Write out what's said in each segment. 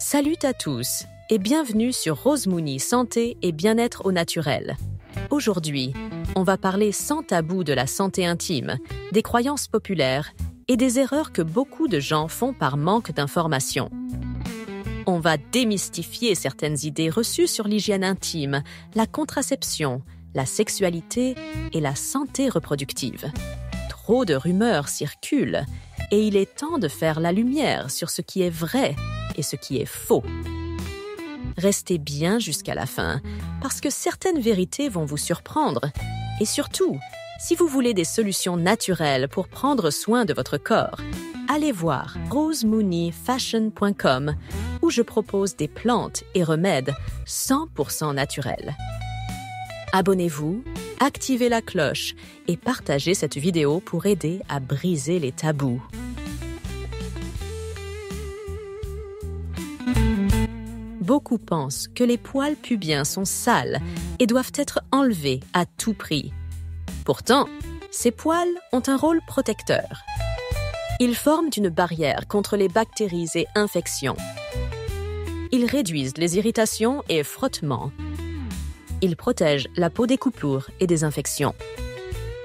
Salut à tous et bienvenue sur Rose Mooney Santé et Bien-être au naturel. Aujourd'hui, on va parler sans tabou de la santé intime, des croyances populaires et des erreurs que beaucoup de gens font par manque d'informations. On va démystifier certaines idées reçues sur l'hygiène intime, la contraception, la sexualité et la santé reproductive. Trop de rumeurs circulent et il est temps de faire la lumière sur ce qui est vrai et ce qui est faux. Restez bien jusqu'à la fin, parce que certaines vérités vont vous surprendre. Et surtout, si vous voulez des solutions naturelles pour prendre soin de votre corps, allez voir rosemooneyfashion.com où je propose des plantes et remèdes 100% naturels. Abonnez-vous, activez la cloche et partagez cette vidéo pour aider à briser les tabous. Beaucoup pensent que les poils pubiens sont sales et doivent être enlevés à tout prix. Pourtant, ces poils ont un rôle protecteur. Ils forment une barrière contre les bactéries et infections. Ils réduisent les irritations et frottements. Ils protègent la peau des coupures et des infections.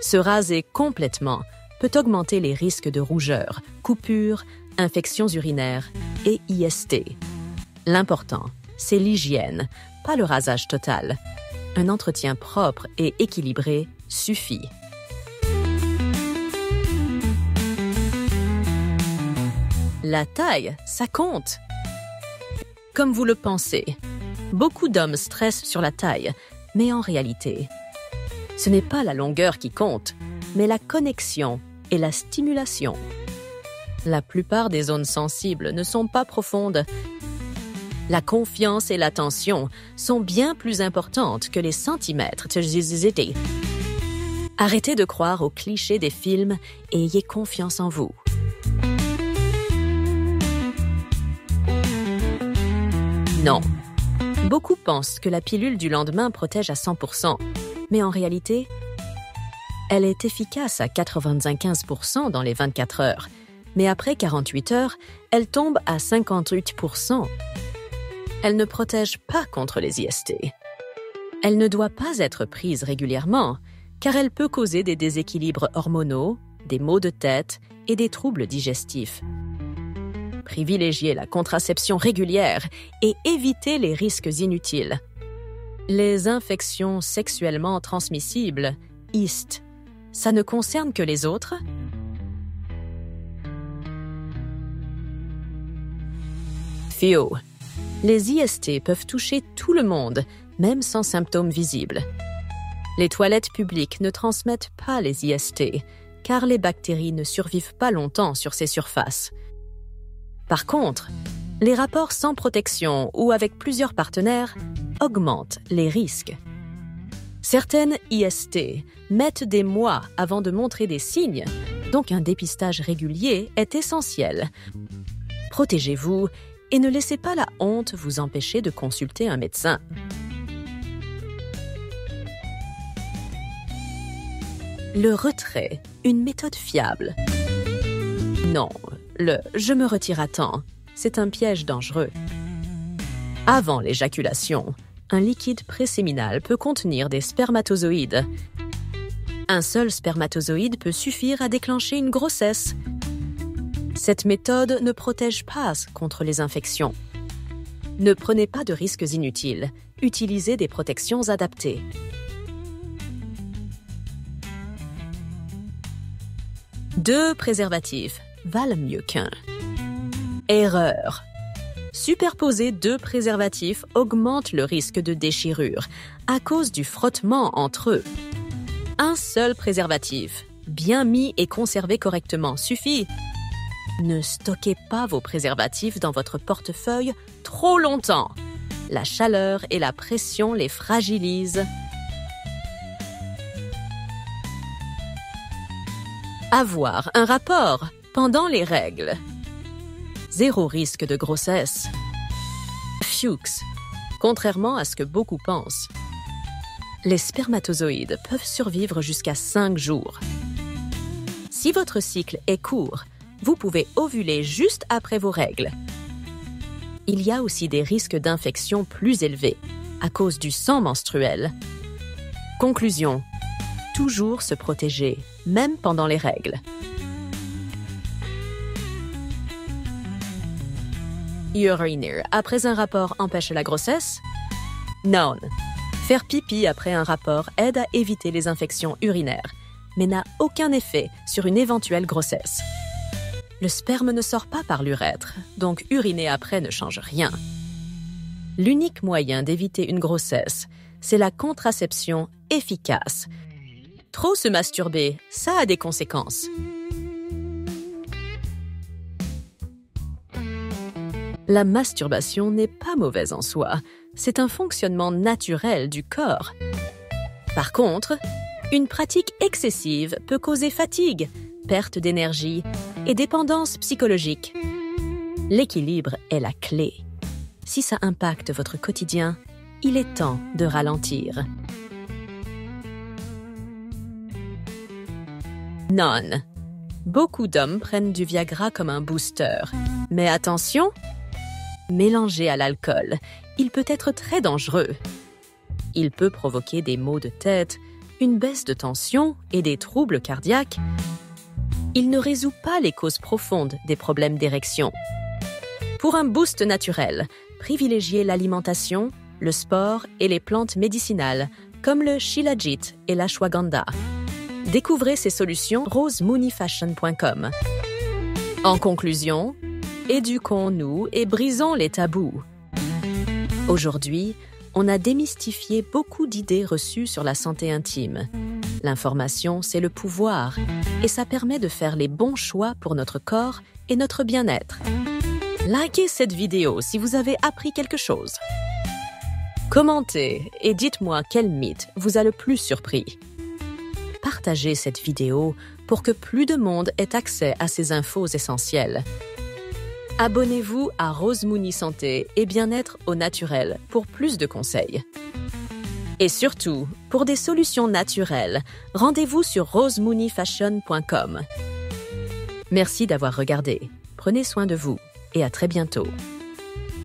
Se raser complètement peut augmenter les risques de rougeur, coupures, infections urinaires et IST. L'important, c'est l'hygiène, pas le rasage total. Un entretien propre et équilibré suffit. La taille, ça compte. Comme vous le pensez, beaucoup d'hommes stressent sur la taille, mais en réalité, ce n'est pas la longueur qui compte, mais la connexion et la stimulation. La plupart des zones sensibles ne sont pas profondes. La confiance et l'attention sont bien plus importantes que les centimètres. Arrêtez de croire aux clichés des films et ayez confiance en vous. Non. Beaucoup pensent que la pilule du lendemain protège à 100%, mais en réalité, elle est efficace à 95% dans les 24 heures. Mais après 48 heures, elle tombe à 58%. Elle ne protège pas contre les IST. Elle ne doit pas être prise régulièrement, car elle peut causer des déséquilibres hormonaux, des maux de tête et des troubles digestifs. Privilégiez la contraception régulière et évitez les risques inutiles. Les infections sexuellement transmissibles, IST, ça ne concerne que les autres? Fio. Les IST peuvent toucher tout le monde, même sans symptômes visibles. Les toilettes publiques ne transmettent pas les IST, car les bactéries ne survivent pas longtemps sur ces surfaces. Par contre, les rapports sans protection ou avec plusieurs partenaires augmentent les risques. Certaines IST mettent des mois avant de montrer des signes, donc un dépistage régulier est essentiel. Protégez-vous et ne laissez pas la honte vous empêcher de consulter un médecin. Le retrait, une méthode fiable. Non, le « je me retire à temps », c'est un piège dangereux. Avant l'éjaculation, un liquide préséminal peut contenir des spermatozoïdes. Un seul spermatozoïde peut suffire à déclencher une grossesse. Cette méthode ne protège pas contre les infections. Ne prenez pas de risques inutiles. Utilisez des protections adaptées. Deux préservatifs valent mieux qu'un. Erreur. Superposer deux préservatifs augmente le risque de déchirure à cause du frottement entre eux. Un seul préservatif, bien mis et conservé correctement, suffit. Ne stockez pas vos préservatifs dans votre portefeuille trop longtemps. La chaleur et la pression les fragilisent. Avoir un rapport pendant les règles. Zéro risque de grossesse. Fuchs. Contrairement à ce que beaucoup pensent, les spermatozoïdes peuvent survivre jusqu'à 5 jours. Si votre cycle est court, vous pouvez ovuler juste après vos règles. il y a aussi des risques d'infection plus élevés à cause du sang menstruel. Conclusion. Toujours se protéger, même pendant les règles. Uriner après un rapport empêche la grossesse? Non. Faire pipi après un rapport aide à éviter les infections urinaires, mais n'a aucun effet sur une éventuelle grossesse. Le sperme ne sort pas par l'urètre, donc uriner après ne change rien. L'unique moyen d'éviter une grossesse, c'est la contraception efficace. Trop se masturber, ça a des conséquences. La masturbation n'est pas mauvaise en soi, c'est un fonctionnement naturel du corps. Par contre, une pratique excessive peut causer fatigue, perte d'énergie et dépendance psychologique. L'équilibre est la clé. Si ça impacte votre quotidien, il est temps de ralentir. Non. Beaucoup d'hommes prennent du Viagra comme un booster. Mais attention, mélangé à l'alcool, il peut être très dangereux. Il peut provoquer des maux de tête, une baisse de tension et des troubles cardiaques. Il ne résout pas les causes profondes des problèmes d'érection. Pour un boost naturel, privilégiez l'alimentation, le sport et les plantes médicinales, comme le shilajit et l'ashwagandha. Découvrez ces solutions rosemooneyfashion.com. En conclusion, éduquons-nous et brisons les tabous. Aujourd'hui, on a démystifié beaucoup d'idées reçues sur la santé intime. L'information, c'est le pouvoir, et ça permet de faire les bons choix pour notre corps et notre bien-être. Likez cette vidéo si vous avez appris quelque chose. Commentez et dites-moi quel mythe vous a le plus surpris. Partagez cette vidéo pour que plus de monde ait accès à ces infos essentielles. Abonnez-vous à Rose Mooney Santé et Bien-être au naturel pour plus de conseils. Et surtout, pour des solutions naturelles, rendez-vous sur rosemooneyfashion.com. Merci d'avoir regardé. Prenez soin de vous et à très bientôt.